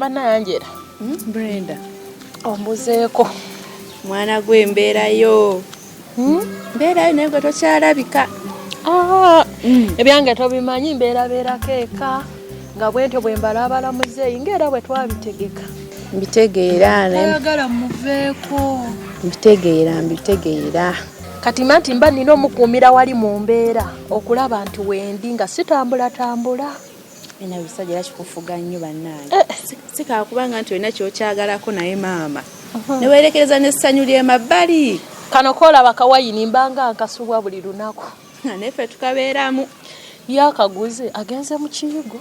Mana yanjera. Brenda. Ombuzeeko. Mwana gwe mbeerayo. Mbeerayo naye gwe tokyalabika. Ebyange tobimanyi mbeerabeerako eka. Nga bwentyo bwe mbalabala muzeeyi ng'era bwe twabitegeka. Mbitegeera. Ayagala muveeko. Mbitegeera. Kati manti mba nina omukuumira wali mu mbeera okulaba nti wendi nga sitambula. Ena bisajja era kikufuga nnyo bannange. Sikakubanga nti olina kyokyagalako naye maama. Ne weerekereza n'essanyu ly'emabbali. Kano koolaba kawayini mbanga nkasubwa buli lunaku. Neffe tukabeeramu. Yakaguze agenze mu kiyigo.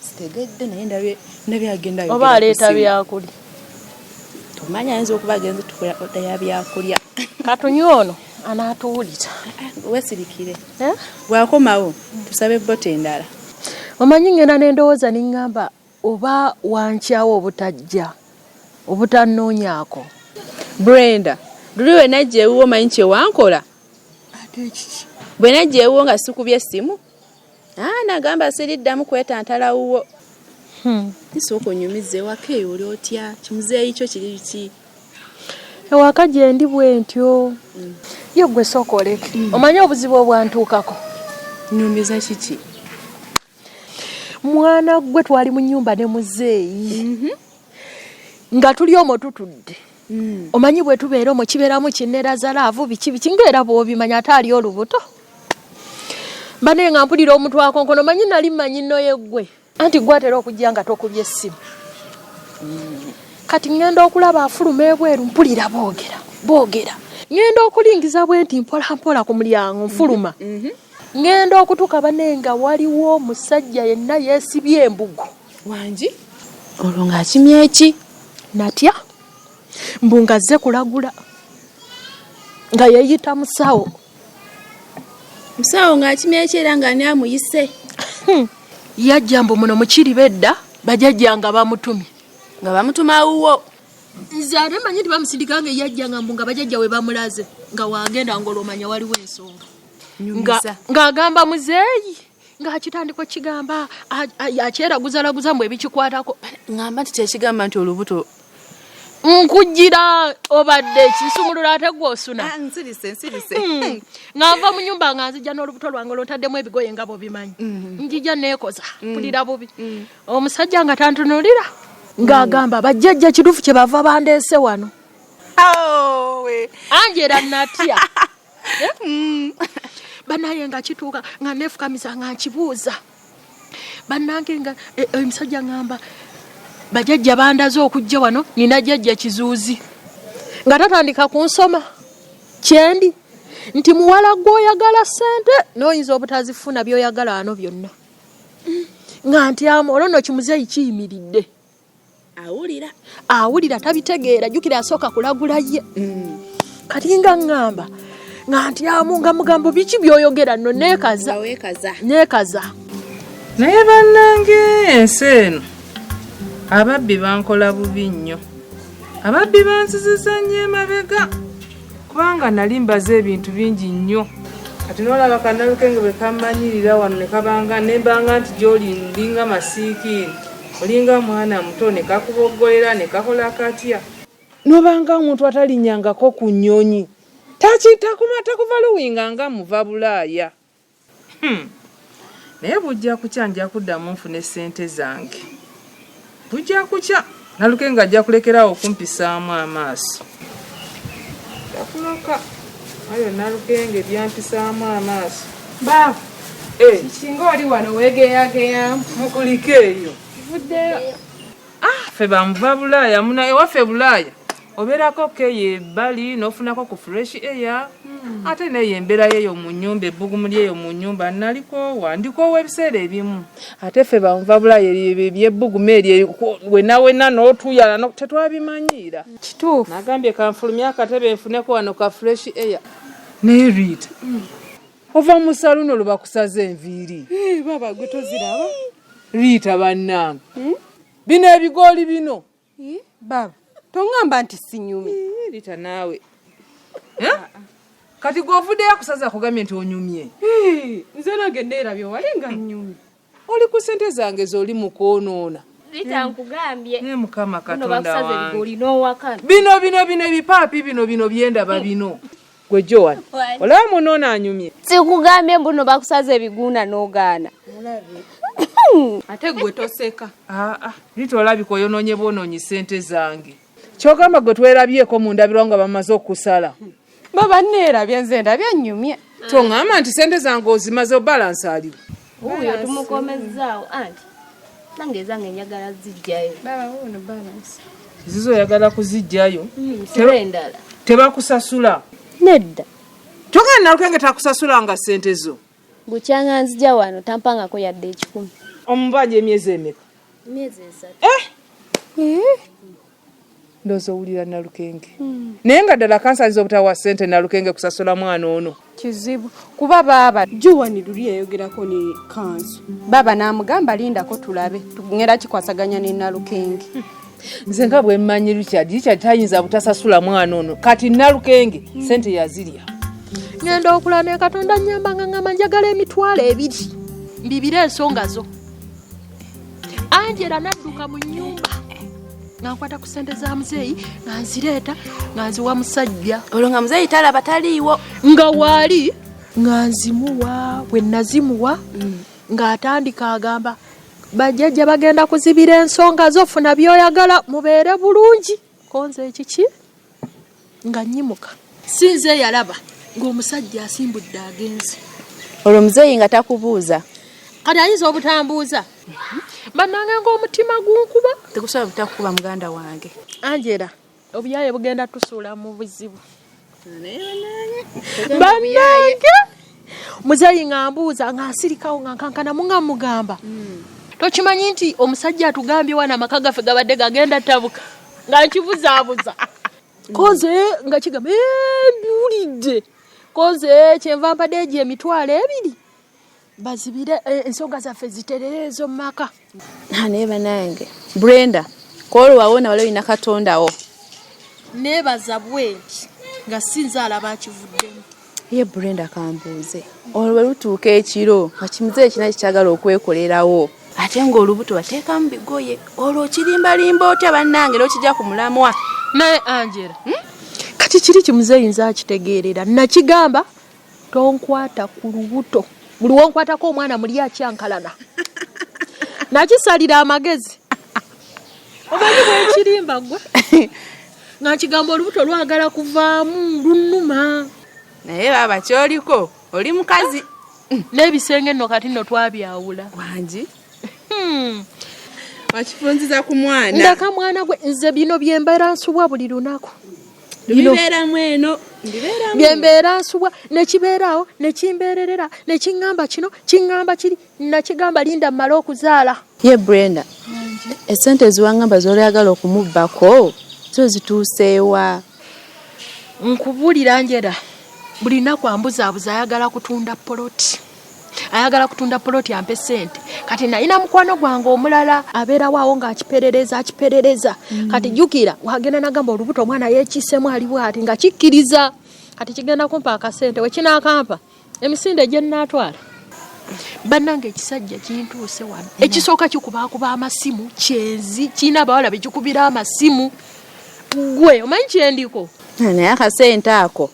Sitegedde naye ndabye agenda oba aleeta byakulya. Tomanya ayinza okuba agenze tukulya byakulya. Katonyi ono anaatuwulira. Weesirikire. Bwakomawo tusabe bote endala. Omanyi ngenda n'endowooza n'ingamba oba wankyawo obutajja obutannoonyaako. Brenda, luli we najja ewuwo omanyi kye wankola? Ate kiki? Bwe najja ewuwo nga sikubye essimu? Nagamba siriddamu kwetantala wuwo. Nisooka onyumize ewaka eyo oli otya? Kimuzeeyi kyo kiri biki? Ewaka gye ndi bwe ntyo. Ye gwe sooka oleke. Omanyi obuzibu obwantuukako? Nyumiza kiki? Mwana gwe twali mu nnyumba ne muzeeyi. Nga tuli omwo tutudde. Omanyi bwe tubeera omwo kibeeramu kinneraza laavu biki ng'era bw'obimanya ate ali olubuto. Bane nga mpulira omuntu akonkono omanyi nali mmanyi nno yeggwe. Anti gwatera okujja nga tokubye essimu. Kati ngenda okulaba afuluma ebweru mpulira boogera. Ngenda okulingiza bwe nti mpola ku mulyango nfuluma. Ngenda okutuuka bane nga waliwo omusajja yenna yeesibye embugu. Wangi? Olwo ng'akimya eki? Natya mbu ngazze kulagula nga yeeyita musawo. Musawo ng'akimya eki era nga ani amuyise? Yajja mbu muno mu KIRIBEDDA bajajja nga bamutumye. Nga bamutuma wuwo. Nze ate manyi nti bamusindika nga yajja nga mbu nga bajajja we bamulaze nga wagenda ng'olwomanya waliwo ensonga. Ng'agamba muzeeyi ng'akitandiko kigamba akyeraguzalaguza mbu ebikikwatako. Ngamba nti kyekigamba nti olubuto. Nkujjira obadde kisumulula ate gw'osuna. Nsirise. Ng'ava mu nnyumba nga nzijja n'olubuto lwange olwotaddemu ebigoye nga bw'obimanyi. Njijja neekoza mpulira bubi. Omusajja nga tantunulira ng'agamba bajjajja kituufu kye bava bandeese wano. Anjera natya. Banaye nga kituuka nga neefukamisa nga nkibuuza. Bannange nga omusajja ngamba bajjajja bandaze okujja wano nina jjajja kizuuzi. Nga tatandika kunsoma. Kyendi nti muwala gw'oyagala ssente n'oyinza obutazifuna by'oyagala wano byonna. Nga ntyamu olwo nno kimuzeeyi kiyimiridde. Awulira tabitegeera jjukira asooka kulagula ye. Kati nga ngamba nga ntyamu nga mugambo biki by'oyogera nno neekaza. Naye bannange ensi eno ababbi bankola bubi nnyo. Ababbi bansiziza nnyo emabega kubanga nali mbaza ebintu bingi nnyo. Kati n'olaba kannalukenge bwe kammanyirira wano ne kabanga nembanga nti gy'oli ndinga masiikiri olinga mwana muto ne kakuboggolera ne kakola katya. N'obanga omuntu atalinnyangako ku nnyonyi takuva luwinga nga muva Bulaaya. Naye bujja kukya nja kuddamu nfune ssente zange. Bujja kukya Nalukenge ajja kulekerawo okumpisaamu amaaso. Yakuloka ayo Nalukenge byampisaamu amaaso. Baafu singa oli wano weegeyageya mukulike eyo vuddeyo. Ffe bamuva Bulaaya muna ewaffe Bulaaya obeerako keyo ebbali n'ofunako ku fresh air. Ate neyo embeera yeyo mu nnyumba ebbugumu lyeyo mu nnyumba nalikoowa ndikoowa ebiseera ebimu. Ate ffe bamuva Bulaaya ebyebbugumu eryo wenna n'otuyala tetwabimanyiira. Kituufu. Nagambye kanfulumya akatebe nfuneko wano ka fresh air. Naye Rita ova mu saluno olwo bakusaza enviiri. Baba gwe toziraba. Rita bannange bino ebigooli bino. Baba tongamba nti sinyumi. Rita naawe kati gw'ovuddeyo akusaza akugambye nti onyumye. Nze nange nneerabye wali nga nnyumi. Oli ku ssente zange z'oli mu kwonoona. Litankugambye. Ne Mukama Katonda wange. Bino ebipaapi bino byendaba bino. Gwe Joan. Olaba muno anyumye. Sikugambye mbuno bakusaza ebigunda n'ogaana. Ate gwe toseka. Litolabika oyonoonye bwonoonyi ssente zange. Kyogamba gwe twerabyeko mu ndabirwa nga bamaze okusala. Baba neerabye nze ndabye nnyumye. Tongamba nti ssente zange ozimaze obalansi aliwo. Uyo tumukomezzaawo anti. Nange zange njagala zijjayo. Baba wuno balance. Zizo oyagala kuziggyayo. Sirendala. Tebakusasula. Nedda. Togenda Nalukenge takusasula nga ssente zo. Bukyanga nzija wano tampangako yadde 10. Omubanja emyezi emeka? Myezi 3. Ndozo owulira Nalukenge. Naye nga ddala kansaliza obutawa ssente Nalukenge kusasula mwana ono. Kizibu kuba baba Joan luli yayogerako ne kanzu. Baba n'amugamba lindako tulabe tugenda kikwasaganya ne Nalukenge. Nze nga bwe mmanyi Richard tayinza butasasula mwana ono. Kati Nalukenge ssente yazirya. Ngenda okula ne Katonda nnyamba ngamba njagala emitwalo 2. Mbibire ensonga zo. Angela nadduka mu nnyumba. Nakwata ku ssente za muzeeyi nanzireeta nanziwa musajja. Olwo nga muzeeyi talaba taliiwo. Nga waali nga nzimuwa bwe nazimuwa ng'atandika agamba bajjajja bagenda kuzibira ensonga zofuna byoyagala mubeere bulungi. Konze ekiki nga nnyimuka. Sinze yalaba ng'omusajja asimbudde agenze. Olwo muzeeyi nga takubuuza. Kati ayinza obutambuuza. Bannange ng'omutima gunkuba. Tegusobola butakukuba muganda wange. Angela, obuyaye bugenda tusuula mu buzibu. Bannange muzeeyi ng'ambuuza ng'asirikawo nga nkankana nga mugamba. Tokimanyi nti omusajja atugambye wana amaka gaffe gabadde gagenda tabuka. Nga nkibuzaabuza. Koze nga kigamba mbiwulidde. Koze kyenva mpadde egyo emitwalo 2. Bazibire ensonga zaffe zitererezo mu maka. Naye bannange. Brenda, kolo wawona wale ina Katondawo. Nebaza bwenti nga sinzaala bakivuddemu. Ye Brenda kambuuze. Olwo lutuuka ekiro nga kimuzeeyi kina kikyagala okwekolerawo. Ate ng'olubuto bateeka mu bigoye. Olwo kirimbalimba otya bannange n'okijja ku mulamwa. Naye Angela. Kati kiri kimuzeeyi nza akitegeerera. Nakigamba tonkwata ku lubuto. Buli wonkwatako omwana muli akyankalana. Nakisalira amagezi. Omanyi bwekirimba gwe. Nga kigamba olubuto lwagala kuvaamu lunuma. Naye baba kyoliko oli mukazi. N'ebisenge nno kati nno twabyawula. Wangi? Wakifunziza ku mwana. Ndaka mwana gwe nze bino byembeera nsubwa buli lunaku. Bibeeramu eno. Byembeera nsubwa nekibeerawo nekimbeererera nekingamba kino kingamba kiri nakigamba linda mmala okuzaala. Ye Brenda. Esente ziwangamba z'oyagala okumubbako zo zituuseewa. Nkubulira Angela buli naku ambuzaabuza ayagala kutunda poloti. Ayagala kutunda poloti ampe sente. Kati nalina mukwano gwange omulala abeera waawo ng'akiperereza. Kati jjukira wagenda nagamba olubuto omwana yeekisemu ali bw'ati nga kikkiriza. Kati kigenda kumpa akasente we kinaakampa emisinde gye nnaatwala. Bannange ekisajja kintuuse wano. Ekisooka kikubakuba amasimu kyenzi kiina abawala be kikubira amasimu. Gwe omanyi kyendiko? Naye akasente ako.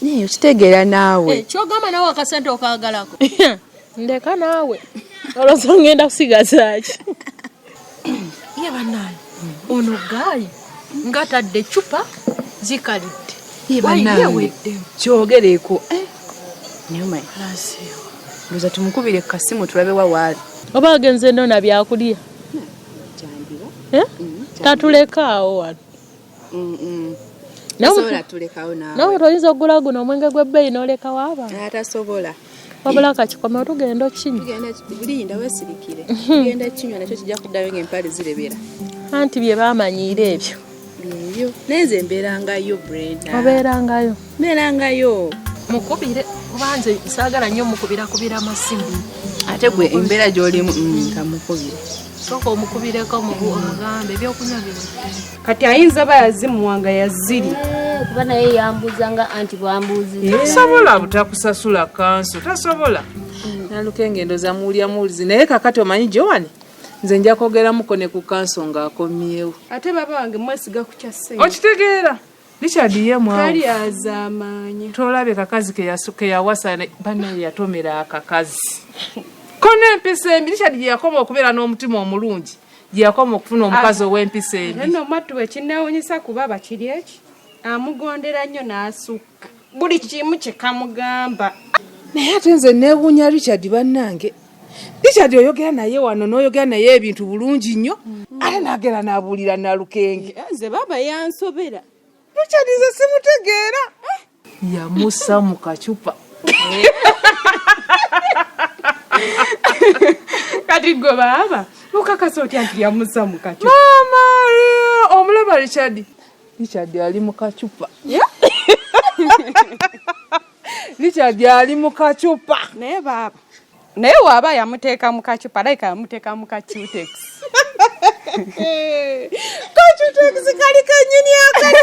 Naye okitegeera naawe. Kyogamba naawe akasente okaagalako. Ndeka naawe. Olwooza ngenda kusigaza ki? Ye bannange ono gaayi nga tadde cupa zikalidde. Ye bannange kyogereko. Nyuma nasiyo. Ndoza tumukubire kasimu tulabe waali. Oba agenze ndona byakulya. Jandiba. Tatulekaawo wano. Nasobola tulekawo naawe. Nawe toyinza okugula guno omwenge gw'ebbeeyi n'oleka waaba. Atasobola. Wabula kakikoma tugenda okukinywa. Tugenda bulinda weesirikire. Tugenda kinywa nakyo kijja kuddayo ng'empale zirebera. Anti bye baamanyiira ebyo. Byebyo. Neze mbeerangayo Brenda. Obeerangayo. Mbeerangayo. Mukubire kubanze saagala nnyo mukubira amasimu. Ate gwe embeera gy'olimu tamukubire. Soko omukubireko omugambe ebyokunywa bino. Kati ayinza bayazimuwanga yaziri. Kuba naye yambuzanga anti bwambuzi. Tasobola butakusasula kanso tasobola. Nalukenge ndoza muulya muulizi naye kakati omanyi Joan nze nja kwogeramuko ne ku kanso ng'akomyewo. Ate baba wange mwesiga ku kya ssente. Okitegeera? Richard ye mwawo. Kali azaamanya. Tolabye kakazi ke yawasa bannaye yatomera akakazi. Ko n'empisa embi Richard gye yakoma okubeera n'omutima omulungi. Gye yakoma okufuna omukazi ow'empisa embi. Nno matu ekinneewuunyisa ku baba kiri eki. Amugondera nnyo n'asukka. Buli kimu kye kamugamba. Naye ate nze neewuunya Richard bannange. Richard oyogera naye wano n'oyogera naye ebintu bulungi nnyo. Ate n'agera n'abuulira Nalukenge. Nze baba yansobera. Richard nze simutegeera. Yamussa mu kacupa. Kati gwe baba ukakasa otya nti yamussa mu kacupa. Mama omulaba Richard. Richard ali mu kacupa. Richard ali mu kacupa. Naye baba naye waaba yamuteeka mu kacupa like yamuteeka mu kacutex. Kacutex kali kanyini akali.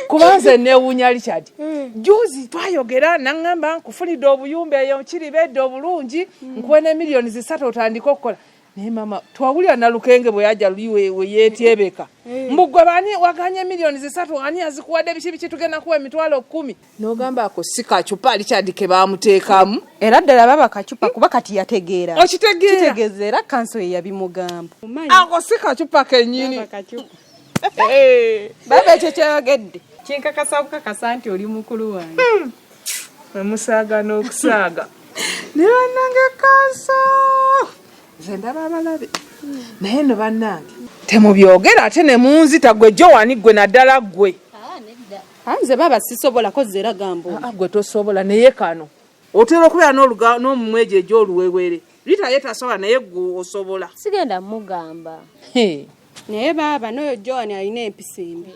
Kubanze neewuunya Richard. Juzi twayogera nangamba nkufunidde obuyumba eyo KIRIBEDDA obulungi nkuwe ne millions 3 otandika okukola. Naye mama twawulira Nalukenge bwe yajja we yeetyebeka. Mbugwe bani waganye millions 3 ani azikuwadde biki tugenda kuwa emitwalo 10. N'ogamba ako si kacupa Richard ke baamuteekamu. Era ddala baba kacupa kuba kati yategeera. Okitegeera? Kitegeeza era kanso ye yabimugamba. Ako si kacupa kennyini. Baba kacupa. Baba ekyo kyayogedde. Kinkakasa bukakasa nti oli mukulu wange. Wemusaaga n'okusaaga. Ne bannange kanso. Nze ndaba abalabe. Naye no bannange. Temubyogera ate ne munzita gwe Jowani gwe naddala gwe. Nze baba sisobola ko zera gambo. Gwe tosobola naye kano. Otera okubeera n'omumwejo egy'oluwewere. Rita ye tasobola naye gwe osobola. Sigenda mugamba. Naye baba n'oyo Jowani alina empisa embi.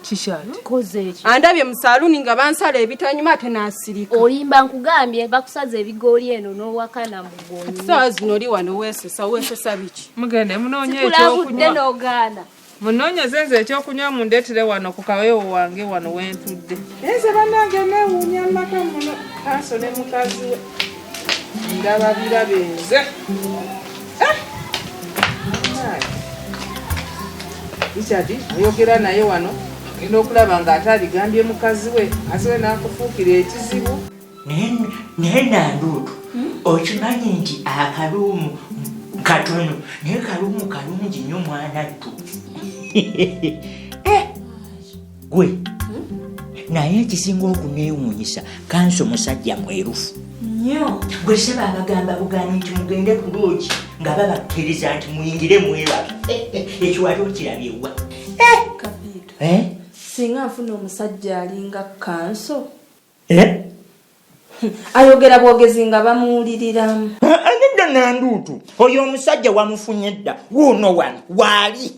Kishati. Koze eki. Andabye mu saluni nga bansala ebitanyuma ate n'asirika. Olimba nkugambye bakusaza ebigoli eno n'owakana mugonyi. Sawa zino oli wano weesesa biki? Mugende munoonye Kulabudde ekyokunywa. n'ogaana. Munoonyeze nze ekyokunywa mundeetere wano ku kaweewo wange wano wentudde. Nze bannange neewuunya maka muno kanso ne mukazi we. Ndaba birabe nze. Richard oyogera naye wano agenda okulaba ng'ate aligambye mukazi we asibe n'akufuukira ekizibu. Naye Nanduutu okimanyi nti akaluumu katono naye kaluumu kalungi nnyo mwanattu. Gwe naye ekisinga okuneewuunyisa kanso musajja mwerufu nnyo. Gwe seba abagamba bugaani nti mugende ku loogi nga babakkiriza nti muyingire mwebaka. Ekyo wali okirabye wa? Kapiito. Singa nfuna omusajja alinga kanso. Ayogera bwogezi nga bamuwuliriramu. Anedda Nanduutu oyo omusajja wamufunye dda wuuno wano waali.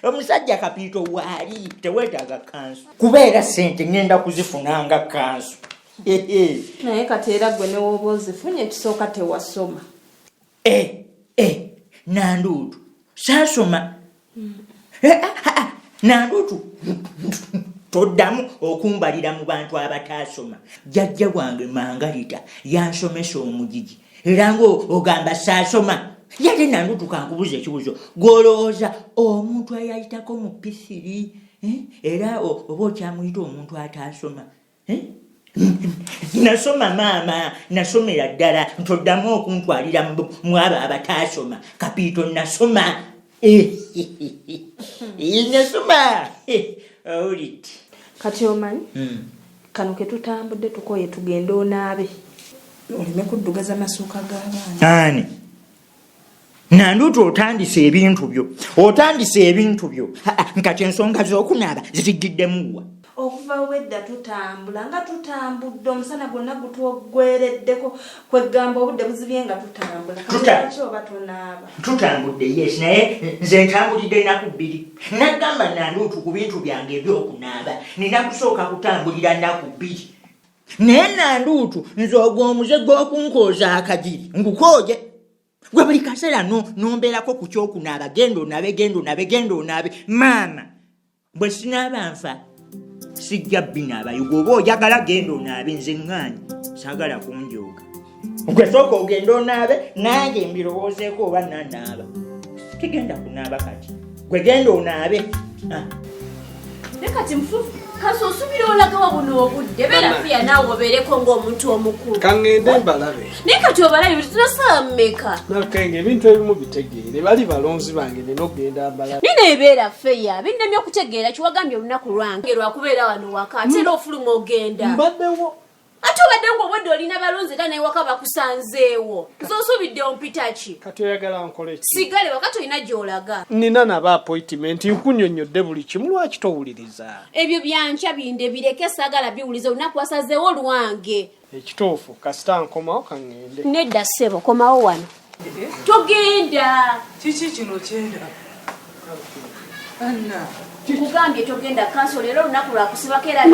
Omusajja Kapiito waali teweetaaga kanso kubeera ssente ngenda kuzifunanga kanso. Naye kati era gwe ne w'oba ozifunye ekisooka tewasoma. Nanduutu saasoma. Nanduutu toddamu okumbalira mu bantu abataasoma. Jjajja wange Mangalita yansomesa omugigi era ng'ogamba saasoma. Yate Nanduutu kankubuza ekibuzo gw'olowooza omuntu eyayitako mu P3 era oba okyamuyita omuntu ataasoma. Nasoma maama nasomera ddala ntoddamu okuntwalira mu abo abataasoma. Kapiito nasoma. Nasoma. Owulidde. Kati omanyi kano ke tutambudde tukoye tugende onaabe oleme kuddugaza masuuka g'abaana. Ani Nanduutu otandise ebintu byo nkati ensonga z'okunaaba zirigiddemu. Okuva wedda tutambula nga tutambudde omusana gwonna gutwoggwereddeko kwegamba obudde buzibye nga tutambula. Kati oba tonaaba. Tutambudde yes naye nze ntambulidde ennaku 2. Nagamba Nanduutu ku bintu byange ebyokunaaba nina kusooka kutambulira nnaku 2. Naye Nanduutu nze ogwo omuze gw'okunkooza akagiri ngukooje. Gwe buli kaseera nombeerako ku kyokunaaba genda onaabe. Maama bwe sinaaba nfa sijja binaaba yugo oba oyagala genda onaabe nze ŋŋaanyi saagala kunjooga. gwe sooka ogenda onaabe nange mbirowoozeeko oba nanaaba kigenda kunaaba kati gwe genda onaabe kati mufufu kaso osubira olagawa buno obudde beera fiya naawe obeereko ng'omuntu omukulu kaŋŋende mbalabe naye kati obalabe tunasaba mmeka nakenge ebintu ebimu bitegeere bali balonzi bange nina okgenda mbalabe nina ebeera feya binnemye okutegeera kiwagambye olunaku lwange lwakubeera wano waka ate era ofuluma ogenda mbaddewo ate obadde ng'obwedde olina balonzi era newaka bakusanzeewo zosuubidde ompita ki kati oyagala nkole ki sigale wakati olina gy'olaga nina naba appointment nkunnyonnyodde buli kimu lwaki towuliriza ebyo byankya binde bireke saagala biwuliza olunaku wasazeewo lwange ekituufu kasita nkomawo kaŋŋende nedda ssebo komawo wano togenda kiki kino kyenda anna nkugambye togenda kanso leero olunaku lwakusibako era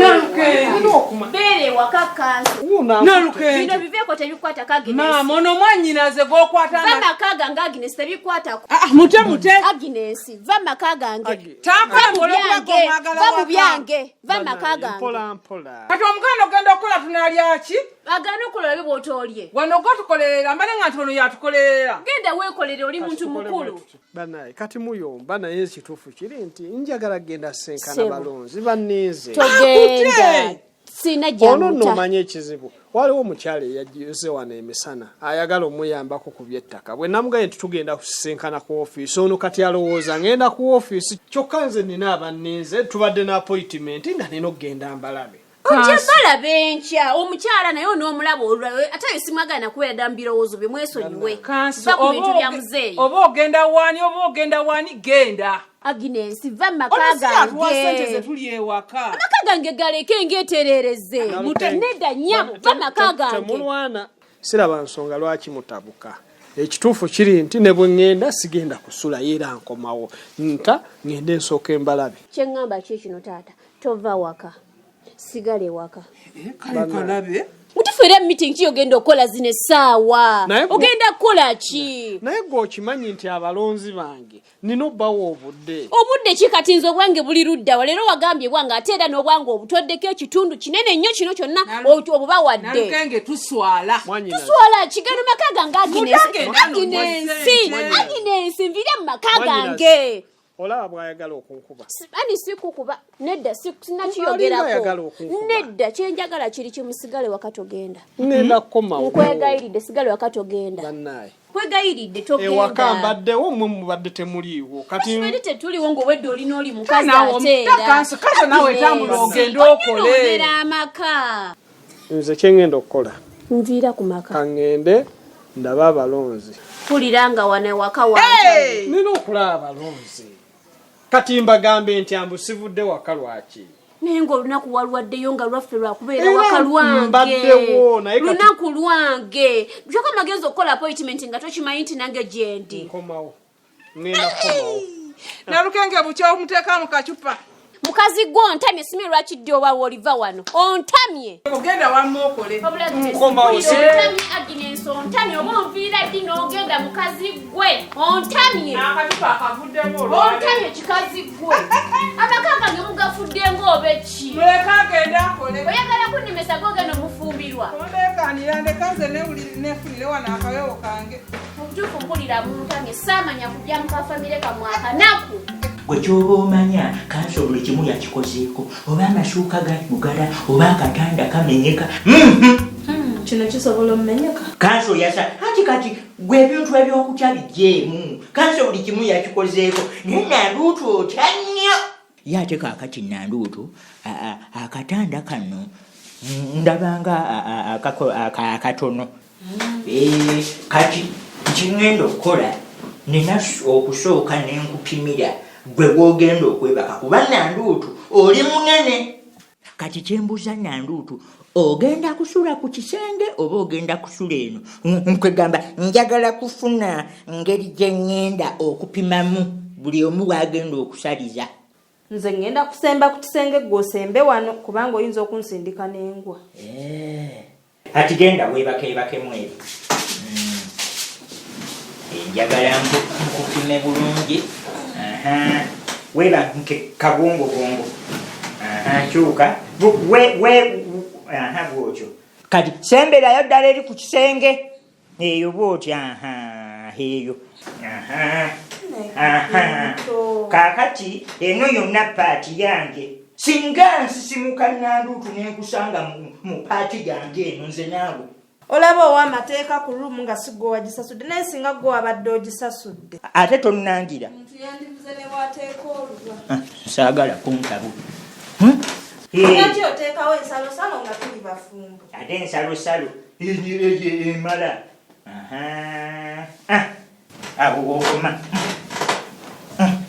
beera ewaka kanso bino biveeko tebikwata maama ono mwannyinaze gwokwata va maka gange Agnes tebikwatako mute Agnes va maka gange tampala va mu byange va maka gange mpola kati omuganda ogenda okukola tunalyaki agana okukola bye bw'otoolye wano gotukolerera mbale nga nti ono yatukolerera genda weekolere oli muntu mukulu banaye kati muyomba naye ekituufu kiri nti njagala genda senkana balonzi banniize togenda sina ono jamuta nomanya ekizibu waliwo omukyala eyajuze wano emisana ayagala omuyambako ku byettaka bwe namugaye nti tugenda kusenkana ku ofiisi ono kati alowooza ngenda ku ofiisi kyokka nze nina abanniize tubadde ne appointment nga nina okgenda mbalabe okyebala benkya omukyala naye onoomulaba olwawe ate yo simwagana kubeera dda mu birowoozo bye mwesonyiwe va ku bintu bya muzeeyi oba ogenda waani genda Agnes va maka gange tuli ewaka amaka gange galeke ngeeterereze nedda nnyabo va maka gange temulwana siraba nsonga lwaki mutabuka ekituufu kiri nti ne bwe ŋŋenda sigenda kusula era nkomawo nta ŋŋende nsooka embalabe kyeŋŋamba ki kino taata tova waka sigale waka kalabe mutufuera meeting ki ogenda okukola zino essaawa ogenda kukola ki naye gwe okimanyi nti abalonzi bange nina obbawo obudde ki kati nze obwange buli luddawa leero wagambye bwange ate era n'obwange obutoddeko ekitundu kinene nnyo kino kyonna obubawadde nalukenge tuswala kigenda mu maka gange Agnes nviire mu maka gange olaba bw'ayagala okunkuba ani sikukuba nedda sinakiyogerako nedda kyenjagala kiri kimusigale wakati ogenda ngenda kukomawo nkwegayiridde sigale wakati ogenda bannaye kwegayiridde ewaka mbaddewo mmwe mubadde temuliiwo kati tetuliwo ng'obwedde olina oli mukazi ate era kasa nawe tambula ogenda okole amaka nze kyengenda okukola nviira ku maka kaŋŋende ndaba abalonzi pulira nga wane waka wange nina okulaba abalonzi kati mbagambe nti ambusivudde waka lwaki naye ng'olunaku walwaddeyo nga lwaffe lwakubeera waka lwange lunaku lwange kyokka magezi okukola appointment nga tokimanyi nti nange gyendi nkomawo ŋŋenda kukomawo nalukenge bukya omuteeka mu kacupa mukazi gwe ontamye simye lwaki ddi oba woliva wano ontamye ogenda wamma okole ontamye Agnes ontamye oba onviira ddi n'ogenda mukazi gwe ontamye akacupa akavuddemu ontamye kikazi gwe amaka gange mugafudde ng'obeki muleka agenda akole oyagala kunnimesa gogenda omufumbirwa ondekanira ndekanze nefunire wano akawewo kange obutuufu mpulira muntamye saamanya kujja mukafamire kamwakanaku gwe kyoba omanya kanso buli kimu yakikozeeko oba amashuuka gagugala oba akatanda kamenyeka kino kisobola omumenyeka kanso yasa anti kati gwe ebintu ebyokutya bijeemu kanso buli kimu yakikozeeko naye nanduutu otya nnyo ye ate kaakati nanduutu akatanda kano ndabanga akatono kati kiŋŋenda okukola nina okusooka nenkupimira gwe gwogenda okwebaka kuba nanduutu oli munene kati kyembuuza nanduutu ogenda kusula ku kisenge oba ogenda kusula eno nkwegamba njagala kufuna ngeri gye ŋŋenda okupimamu buli omu bwagenda okusaliza nze ŋŋenda kusemba ku kisenge gw'osembe wano kubanga oyinza okunsindika n'engwa ati genda weebakebakemu eri njagala nkupime bulungi weba nke kagongogongo kyuka bwotyo kati semberayo ddala eri ku kisenge eyo bwoti eyo kakati eno yonna paati yange singa nsisimuka Nanduutu nenkusanga mu paati yange eno nze naawe olaba ow'amateeka ku lumu nga si gwe wagisasudde naye singa gwe wabadde ogisasudde ate tonnangira yandivuze ne bwateeka olulwa saagala kuntabu Ati oteekawo ensalosalo nga tuli bafumbo ate ensalosalo emala awo okoma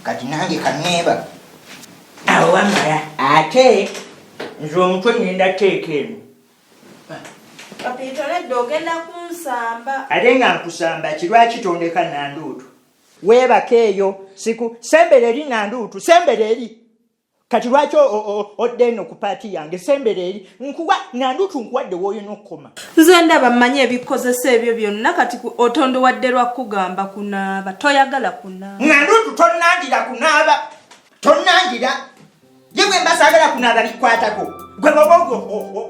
kati nange kaneeba awo wamala ate nze omutwe ngenda teeka eno Kapito nedda ogenda kunsamba ate nga nkusamba kirwaki tondeka Nanduutu weebaka eyo siku sembere eri Nanduutu sembere eri kati lwaki odde eno ku paati yange sembere eri nkuwa Nanduutu nkuwadde wooyina okukoma nze ndaba mmanyi ebikozesa ebyo byonna kati otondowadde lwa kugamba kunaaba toyagala kunaaba Nanduutu tonnangira kunaaba tonnangira ye bwe mba saagala kunaaba bikwatako gwe baba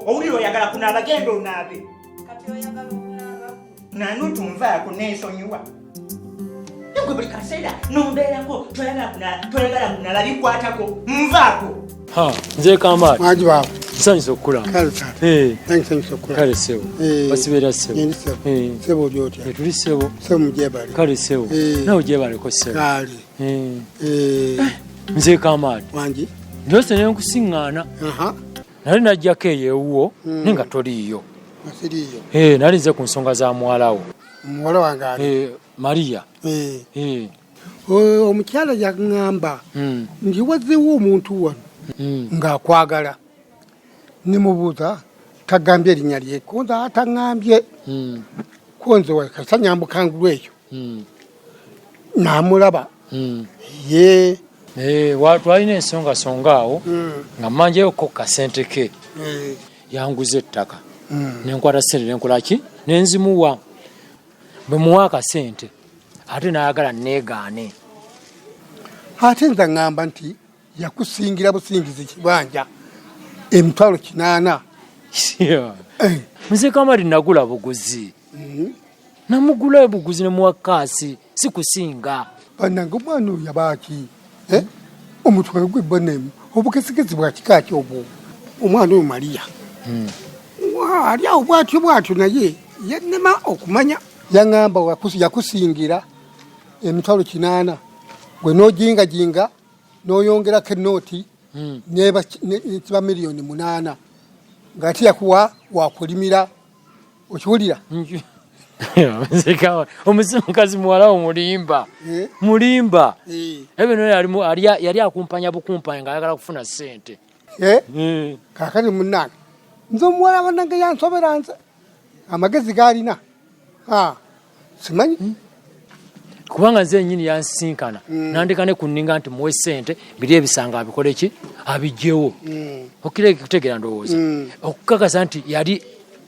owulira oyagala kunaaba genda onaabe kati oyagala okunaaba Nanduutu nvaako neesonyiwa gwe buli kaseera nombeerako toyagala kunaaba bikwatako nvaako nze Kamaali Maji baba. nsanyusa okukulaba Kale sana. Thanks nsanyusa okukulaba. kale ssebo basibeera ssebo Nyendi sebo. Sebo oli otya? tuli ssebo Sebo mujebale. kale ssebo nawe ogyebaleko ssebo Kale. nze Kamaali Wangi. ndose nenkusiŋŋaana nali najjako eyo ewuwo naye nga toliiyo Masiriyo. nali nze ku nsonga za muwalawo Muwala wange ali. Maria omukyala yaŋŋamba nti wazzeewo omuntu wano ng'akwagala nemubuuza tagambye erinnya lye konza ataŋŋambye konze kasanyambukangulu eyo n'amulaba ye twalina ensongasonga awo nga mmanjeyoko kasente ke yanguza ettaka nenkwata sente nenkolaki nenzimuwa bwe muwa akasente ate n'ayagala neegaane ate nza ŋŋamba nti yakusingira busingizi kibanja emitwalo 800 nze Kamaali nagula buguzi namugula buguzi nemuwa kaasi sikusinga bannange omwana oyo yabaaki omutwe gwe bonemu obugesigezi bwa kika ki obwo omwana oyo Maria ali awo bwatyo naye yannema okumanya yaŋŋamba yakusingira emitwalo 800 gwe n'ojingajinga n'oyongerako enooti kiba miliyoni 8 ng'ate yakuwa wakulimira okiwulira omukazi muwalawo mulimba ebino yali akumpanya bukumpanya ng'ayagala kufuna ssente kaakati munnange nze omuwala bannange yansobera nze amagezi g'alina simanyi kubanga nze nyini yansinkana nandika ne kunninga nti muwe ssente biri ebisanga abikole ki abijjewo okutegeera ndowooza okukakasa nti yali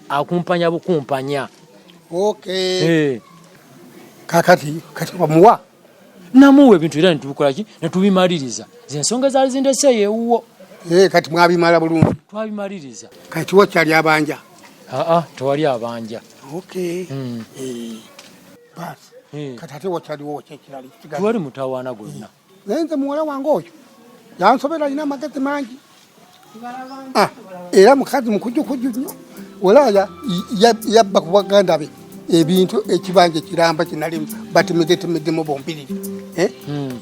akumpanya bukumpanya kakati wamuwa namuwa ebintu era nitubikolaki netubimaliriza zensonga ezaali zindeseeyo ewuwo kati mwabimala bulungi twabimaliriza kati wakyali abanja tewali abanja basi kati ate wakyaliwo kyekirali tewali mutawaana gonna naye nze muwala wange oyo yansobera alina amagezi mangi era mukazi mukujjukuju nnyo olaya yabba ku baganda be ebintu ekibanja kiramba kinalimu batemedemu bombiriri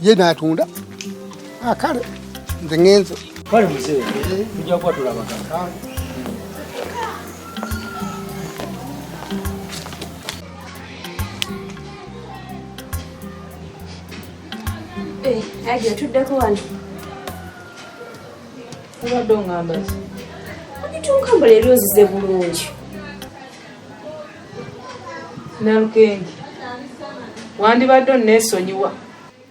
ye natunda kale nze ngenze kale muzee tujja kuba tulabagana Aje tuddeko wano. Obadde oŋŋamba ki? Onitunkambo leero nzize bulungi. Nalukenge wandibadde onneesonyiwa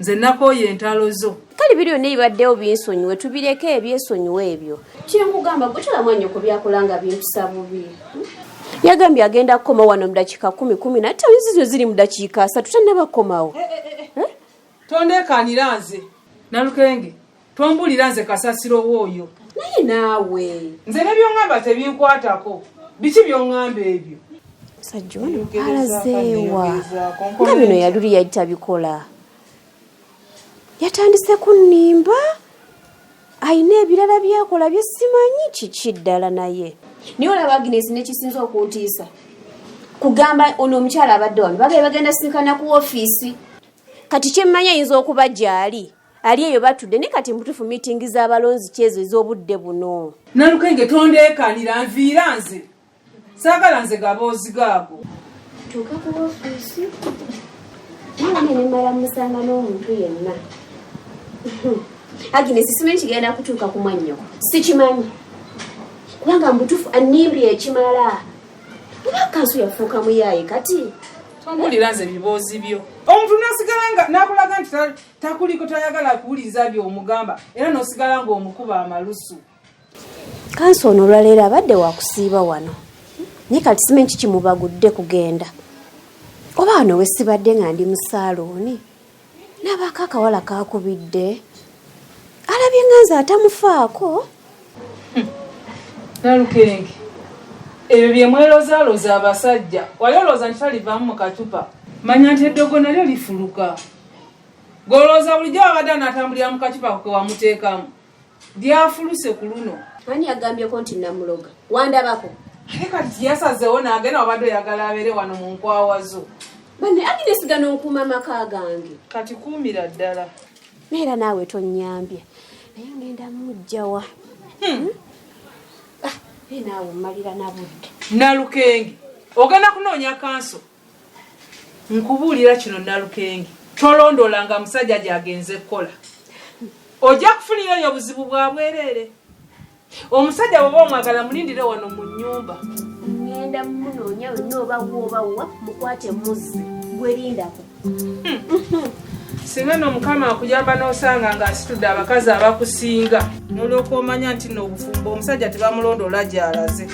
nze nakooye entalo zo kale biri byonna ebibaddewo binsonyiwe tubireke ebyesonyiwa ebyo kyenkugamba gwe tolamwanyi ku byakolanga bimpusa bubi yagambye agenda kukoma wano mu dakiika 10 naye tawizizo ziri mu dakiika 3 tannabakomawo tondeekanira nze Nalukenge tombulira nze kasasiro wooyo naye naawe nze nebyoŋŋamba tebinkwatako biki byoŋŋamba ebyo Musajja ono alazeewa nga bino yaluli yayitabikola yatandise kunnimba ayina ebirala byakola bye simanyi kiki ddala naye niyo olaba Agnes nekisinza okuntiisa kugamba ono omukyala abadde wano bagenda sinkana ku ofiisi kati kyemmanyi ayinza okuba gyali ali eyo batudde ne kati mbutufu miitingi z'abalonzi kyezo ez'obudde buno Nalukenge tondeekanira nviira nze saagala nze gaboozi gaago tuuka ku ofiisi naye nemala musanga n'omuntu yenna Agnes simanyi kigenda kutuuka ku mwannyoko sikimanyi kubanga mbutufu annimbye ekimala oba kansu yafuuka muyaaye kati tombulira nze biboozi byo omuntu nasigala nga nakulaga nti takuliko tayagala kuwuliriza by'omugamba era n'osigala ng'omukuba amalusu kansu ono olwaleero abadde wakusiiba wano naye kati simanyi kikimubagudde kugenda oba wano we sibadde nga ndi mu saalooni n'abaako akawala kaakubidde alabye nga nze atamufaako Nalukenge ebyo bye mwerozaalooza abasajja wali olowooza nti talivaamu mu kacupa manya nti eddogo nalyo lifuluka golowooza bulijjo wabadde anatambulira mu kacupa ke wamuteekamu lyafuluse ku luno ani yagambyeko nti namuloga wandabako ate kati yasazeewo n'agenda wabadde oyagala abeere wano mu nkwawa zo banne Agnes gano nkuuma amaka gange kati kuumira ddala neera naawe tonnyambye naye ngenda mujjawa naawe mmalira nabudde Nalukenge ogenda kunoonya kanso nkubuulira kino Nalukenge tolondoolanga musajja gy'agenze kukola ojja kufunira eyo obuzibu bwa bwereere omusajja bw'oba omwagala mulindire wano mu nnyumba ngenda munoonya wenna obawa mukwate muzzi gwerindako singa n'omukama akuyamba n'osanga ng'asitudde abakazi abakusinga n'olyoka omanya nti n'obufumbo omusajja tebamulondoola gy'alaze